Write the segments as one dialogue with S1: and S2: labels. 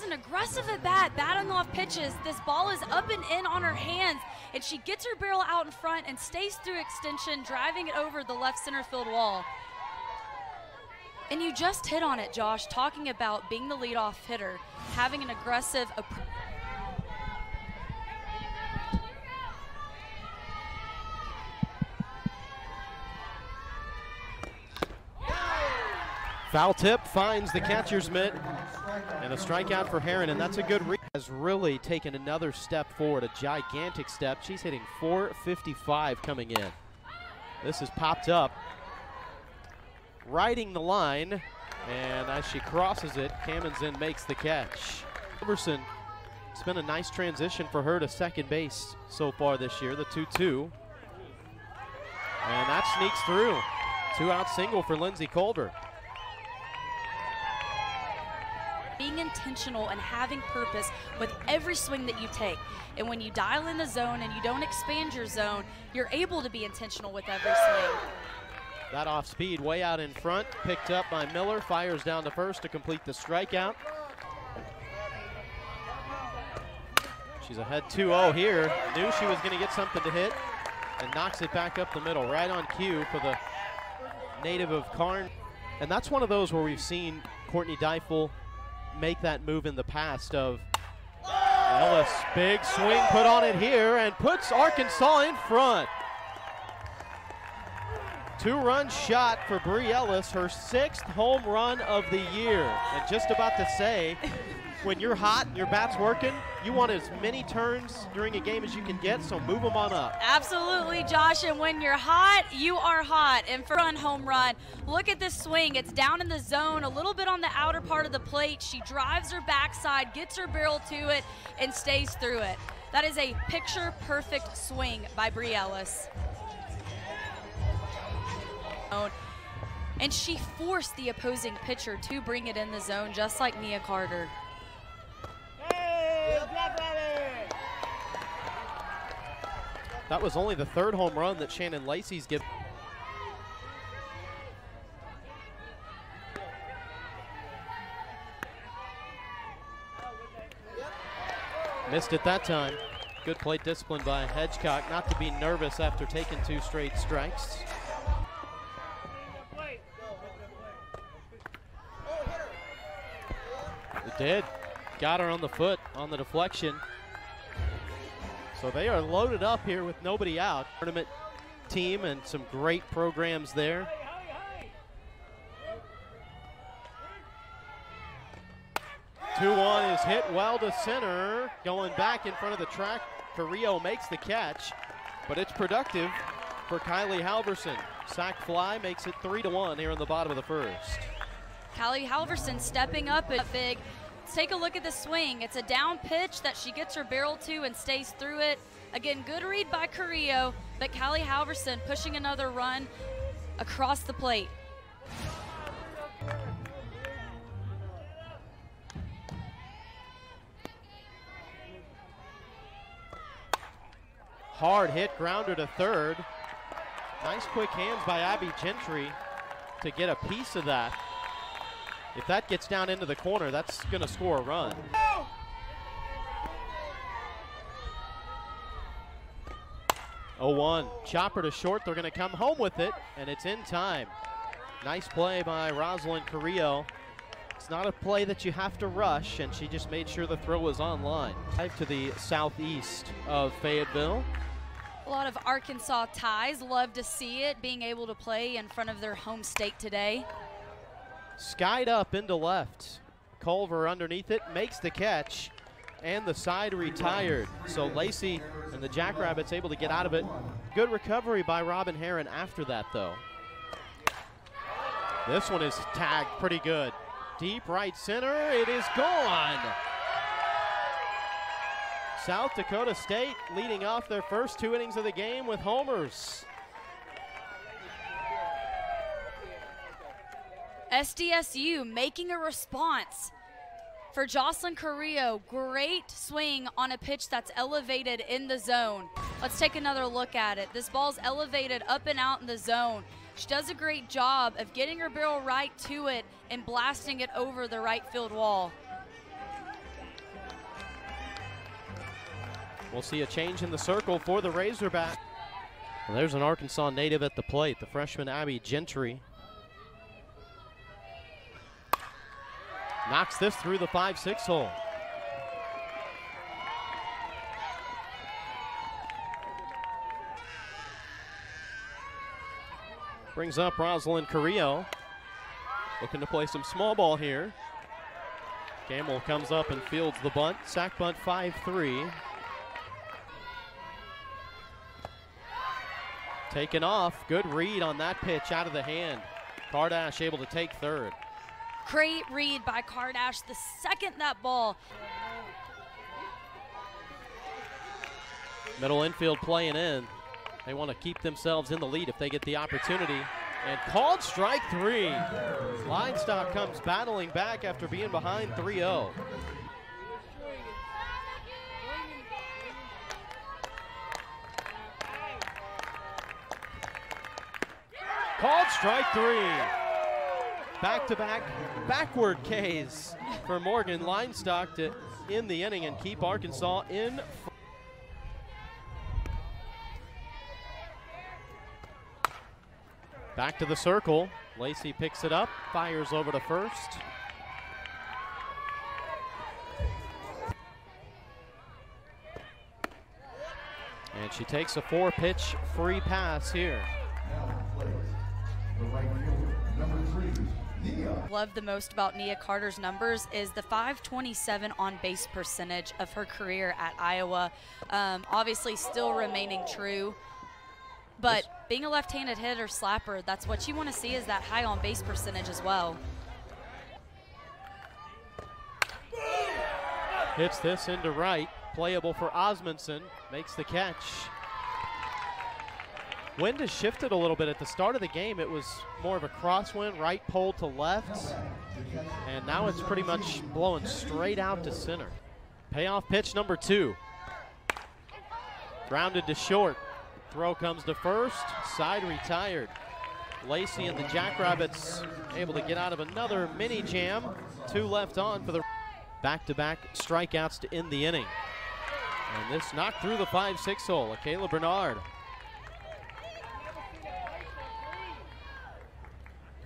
S1: an aggressive at bat, batting off pitches. This ball is up and in on her hands, and she gets her barrel out in front and stays through extension, driving it over the left center field wall. And you just hit on it, Josh, talking about being the leadoff hitter, having an aggressive approach.
S2: Foul tip finds the catcher's mitt, and a strikeout for Heron, and that's a good read. Has really taken another step forward, a gigantic step. She's hitting .455 coming in. This is popped up, riding the line, and as she crosses it, Camenzind makes the catch. Iverson, it's been a nice transition for her to second base so far this year, the 2-2. And that sneaks through. 2-out single for Lindsay Culver.
S1: Being intentional and having purpose with every swing that you take. And when you dial in the zone and you don't expand your zone, you're able to be intentional with every swing.
S2: That off speed way out in front, picked up by Miller, fires down to first to complete the strikeout. She's ahead 2-0 here. Knew she was going to get something to hit and knocks it back up the middle, right on cue for the native of Karn. And that's one of those where we've seen Courtney Deifel make that move in the past of Ellis. Big swing put on it here and puts Arkansas in front. 2-run shot for Bree Ellis, her 6th home run of the year. And just about to say, when you're hot and your bat's working, you want as many turns during a game as you can get, so move them on up.
S1: Absolutely, Josh, and when you're hot, you are hot. And for a home run, look at this swing. It's down in the zone, a little bit on the outer part of the plate. She drives her backside, gets her barrel to it, and stays through it. That is a picture-perfect swing by Bree Ellis. And she forced the opposing pitcher to bring it in the zone, just like Nia Carter.
S2: That was only the 3rd home run that Shannon Lacey's given. Missed it that time. Good plate discipline by Hedgecock not to be nervous after taking 2 straight strikes. It did. Got her on the foot on the deflection. So they are loaded up here with nobody out. Tournament team and some great programs there. Two-one is hit well to center. Going back in front of the track. Carrillo makes the catch, but it's productive for Kylie Halverson. Sack fly makes it 3-1 here in the bottom of the 1st.
S1: Kylie Halverson stepping up big. Let's take a look at the swing. It's a down pitch that she gets her barrel to and stays through it. Again, good read by Carrillo, but Kylie Halverson pushing another run across the plate.
S2: Hard hit, grounder to third. Nice quick hands by Abby Gentry to get a piece of that. If that gets down into the corner, that's going to score a run. Oh, 1. Chopper to short. They're going to come home with it, and it's in time. Nice play by Rosalind Carrillo. It's not a play that you have to rush, and she just made sure the throw was on line. To the southeast of Fayetteville.
S1: A lot of Arkansas ties. Love to see it, being able to play in front of their home state today.
S2: Skied up into left. Culver underneath it, makes the catch, and the side retired. So Lacey and the Jackrabbits able to get out of it. Good recovery by Robin Heron after that, though. This one is tagged pretty good. Deep right center, it is gone. South Dakota State leading off their first 2 innings of the game with homers.
S1: SDSU making a response for Jocelyn Carrillo. Great swing on a pitch that's elevated in the zone. Let's take another look at it. This ball's elevated up and out in the zone. She does a great job of getting her barrel right to it and blasting it over the right field wall.
S2: We'll see a change in the circle for the Razorbacks. Well, there's an Arkansas native at the plate, the freshman Abby Gentry. Knocks this through the 5-6 hole. Brings up Rosalind Carrillo. Looking to play some small ball here. Gamble comes up and fields the bunt. Sack bunt 5-3. Taken off. Good read on that pitch out of the hand. Kardash able to take third.
S1: Great read by Kardash the second that ball.
S2: Middle infield playing in. They want to keep themselves in the lead if they get the opportunity. And called strike 3. Linestock comes battling back after being behind 3-0. Called strike 3. Back-to-back backward Ks for Morgan Linestock to end the inning and keep Arkansas in. Back to the circle. Lacey picks it up, fires over to first. And she takes a 4-pitch free pass here.
S1: Love the most about Nia Carter's numbers is the .527 on base percentage of her career at Iowa. Obviously still remaining true, but being a left-handed hitter slapper, that's what you want to see, is that high on base percentage as well.
S2: Hits this into right, playable for Osmondson, makes the catch. Wind has shifted a little bit. At the start of the game, it was more of a crosswind, right pole to left, and now it's pretty much blowing straight out to center. Payoff pitch number 2. Grounded to short. Throw comes to first, side retired. Lacey and the Jackrabbits able to get out of another mini jam. 2 left on for the back-to-back strikeouts to end the inning. And this knocked through the 5-6 hole. Kayla Bernard.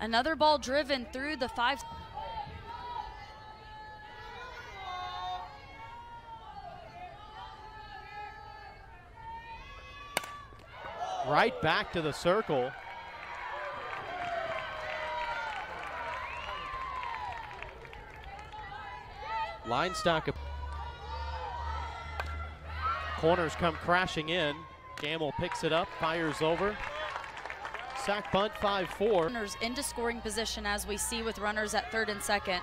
S1: Another ball driven through the 5.
S2: Right back to the circle. Linestock. Corners come crashing in. Gamble picks it up, fires over. Sack bunt 5-4.
S1: Runners into scoring position, as we see with runners at third and second.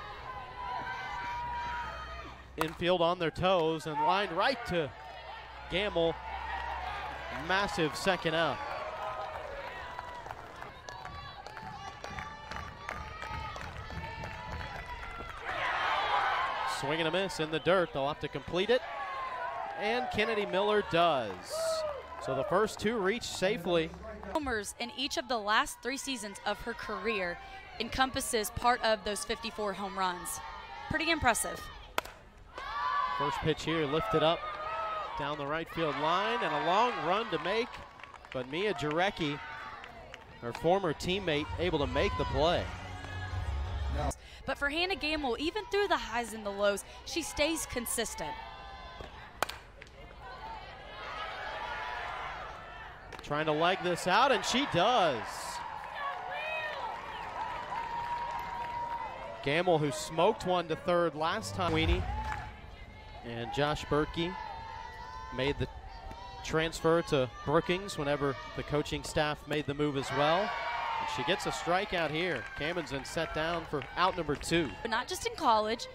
S2: Infield on their toes and lined right to Gamble. Massive second out. Swing and a miss in the dirt. They'll have to complete it. And Kennedy Miller does. So the first 2 reach safely.
S1: Homers in each of the last 3 seasons of her career encompasses part of those 54 home runs. Pretty impressive.
S2: First pitch here lifted up down the right field line, and a long run to make, but Mia Jarecki, her former teammate, able to make the play.
S1: But for Hannah Gamble, even through the highs and the lows, she stays consistent.
S2: Trying to leg this out, and she does. Gamble, who smoked one to third last time, Weenie, and Josh Berkey made the transfer to Brookings whenever the coaching staff made the move as well. And she gets a strikeout here. Camenzind set down for out number 2.
S1: But not just in college,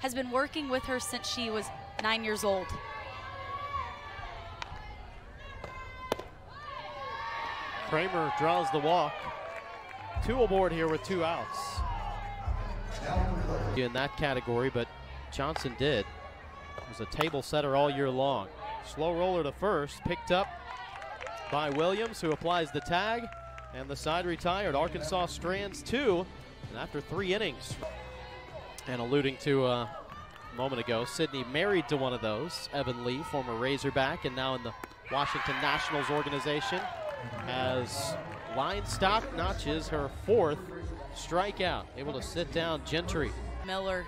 S1: has been working with her since she was 9 years old.
S2: Kramer draws the walk. 2 aboard here with 2 outs. In that category, but Johnson did. Was a table setter all year long. Slow roller to first, picked up by Williams, who applies the tag, and the side retired. Arkansas strands 2, and after 3 innings. And alluding to a moment ago. Sydney married to one of those. Evan Lee, former Razorback, and now in the Washington Nationals organization, as line stock notches her 4th strikeout. Able to sit down Gentry.
S1: Miller.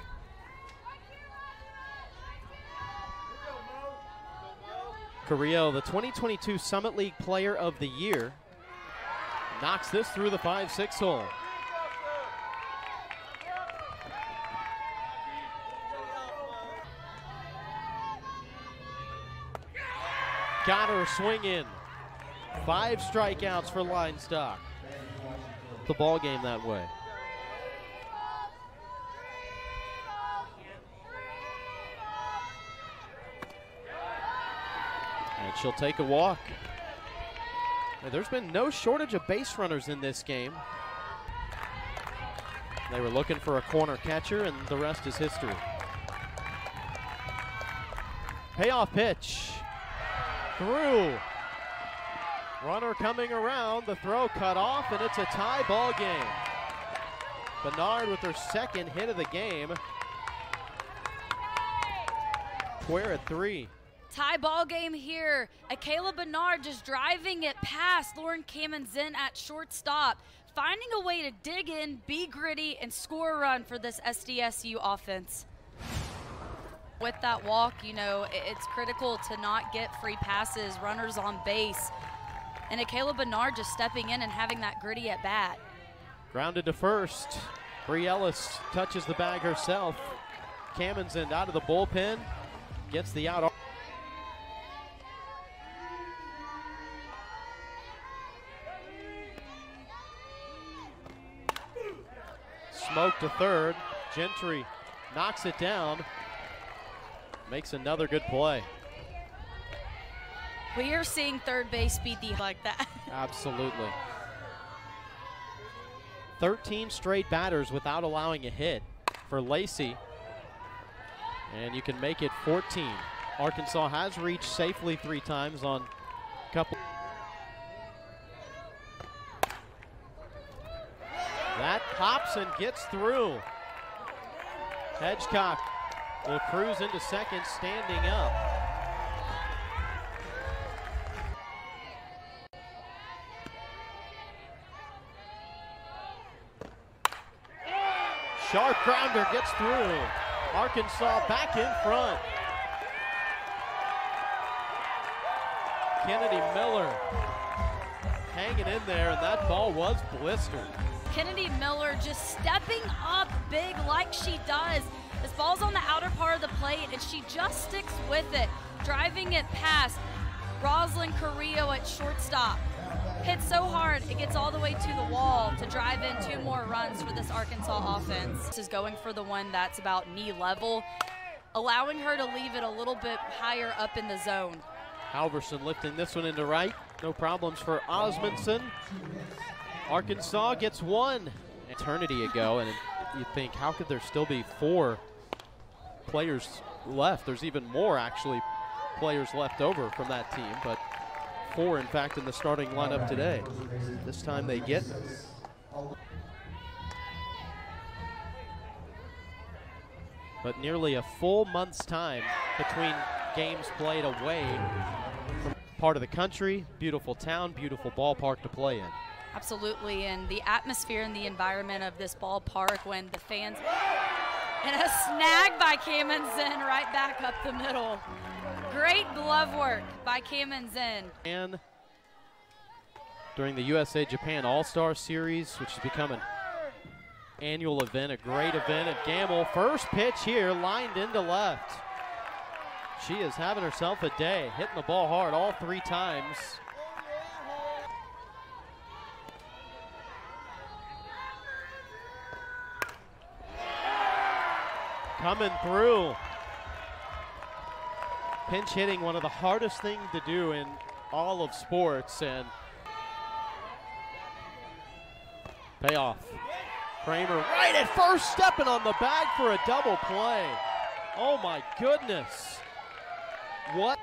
S2: Carrillo, the 2022 Summit League Player of the Year, knocks this through the 5-6 hole. Got her swing in. 5 strikeouts for line stock. The ball game that way. And she'll take a walk. There's been no shortage of base runners in this game. They were looking for a corner catcher, and the rest is history. Payoff pitch. Through. Runner coming around, the throw cut off, and it's a tie ball game. Bernard with her 2nd hit of the game. We're at 3.
S1: Tie ball game here. Akayla Bernard just driving it past Lauren Camenzind at shortstop, finding a way to dig in, be gritty, and score a run for this SDSU offense. With that walk, you know, it's critical to not get free passes, runners on base. And Akayla Bernard just stepping in and having that gritty at bat.
S2: Grounded to first. Bree Ellis touches the bag herself. Camenzind out of the bullpen, gets the out. Smoke to third. Gentry knocks it down. Makes another good play.
S1: We are seeing third base speed like that.
S2: Absolutely. 13 straight batters without allowing a hit for Lacey. And you can make it 14. Arkansas has reached safely 3 times on a couple. That pops and gets through. Hedgecock will cruise into second, standing up. Sharp grounder gets through. Arkansas back in front. Kennedy Miller hanging in there, and that ball was blistered.
S1: Kennedy Miller just stepping up big like she does. This ball's on the outer part of the plate, and she just sticks with it, driving it past Rosalind Carrillo at shortstop. Hits so hard, it gets all the way to the wall to drive in 2 more runs for this Arkansas offense. This is going for the one that's about knee level, allowing her to leave it a little bit higher up in the zone.
S2: Halverson lifting this one into right. No problems for Osmondson. Arkansas gets 1 eternity ago, and you think, how could there still be 4 players left? There's even more, actually, players left over from that team, but 4, in fact, in the starting lineup today. This time they get but nearly a full month's time between games played away from part of the country. Beautiful town, beautiful ballpark to play in.
S1: Absolutely, and the atmosphere and the environment of this ballpark when the fans, and a snag by Camenzind right back up the middle. Great glove work by Camenzind.
S2: And during the USA Japan All-Star Series, which has become an annual event, a great event at Gamble. First pitch here, lined into left. She is having herself a day, hitting the ball hard all 3 times. Coming through. Pinch hitting, one of the hardest things to do in all of sports, and payoff. Kramer right at first, stepping on the bag for a double play. Oh my goodness. What?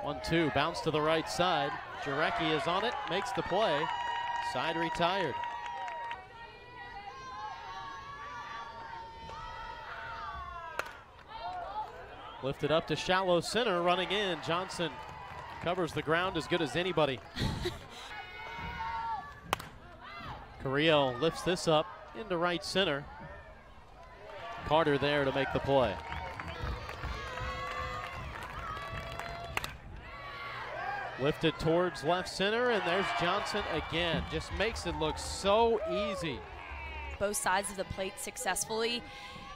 S2: 1-2, bounce to the right side. Jarecki is on it, makes the play. Side retired. Lifted up to shallow center, running in. Johnson covers the ground as good as anybody. Carrillo lifts this up into right center. Carter there to make the play. Lifted towards left center, and there's Johnson again. Just makes it look so easy.
S1: Both sides of the plate successfully.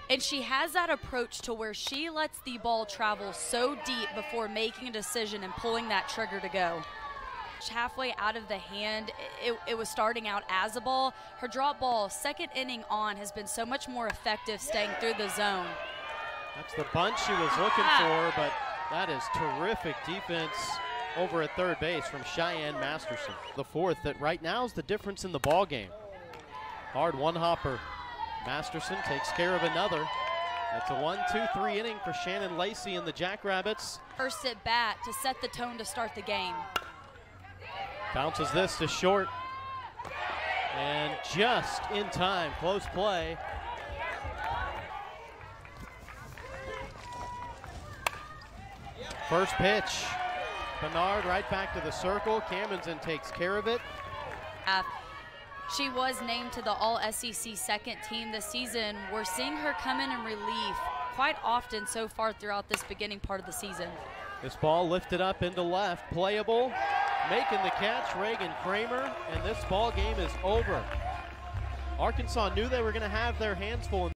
S1: And she has that approach to where she lets the ball travel so deep before making a decision and pulling that trigger to go. Halfway out of the hand, it was starting out as a ball. Her drop ball, second inning on, has been so much more effective staying through the zone.
S2: That's the bunt she was looking for, but that is terrific defense over at third base from Cheyenne Masterson. The fourth that right now is the difference in the ball game. Hard one hopper. Masterson takes care of another. It's a 1-2-3 inning for Shannon Lacey and the Jackrabbits.
S1: First at bat to set the tone to start the game.
S2: Bounces this to short. And just in time, close play. First pitch. Bernard right back to the circle. Camenzind takes care of it.
S1: She was named to the All-SEC second team this season. We're seeing her come in relief quite often so far throughout this beginning part of the season.
S2: This ball lifted up into left, playable. Making the catch, Reagan Kramer, and this ball game is over. Arkansas knew they were going to have their hands full.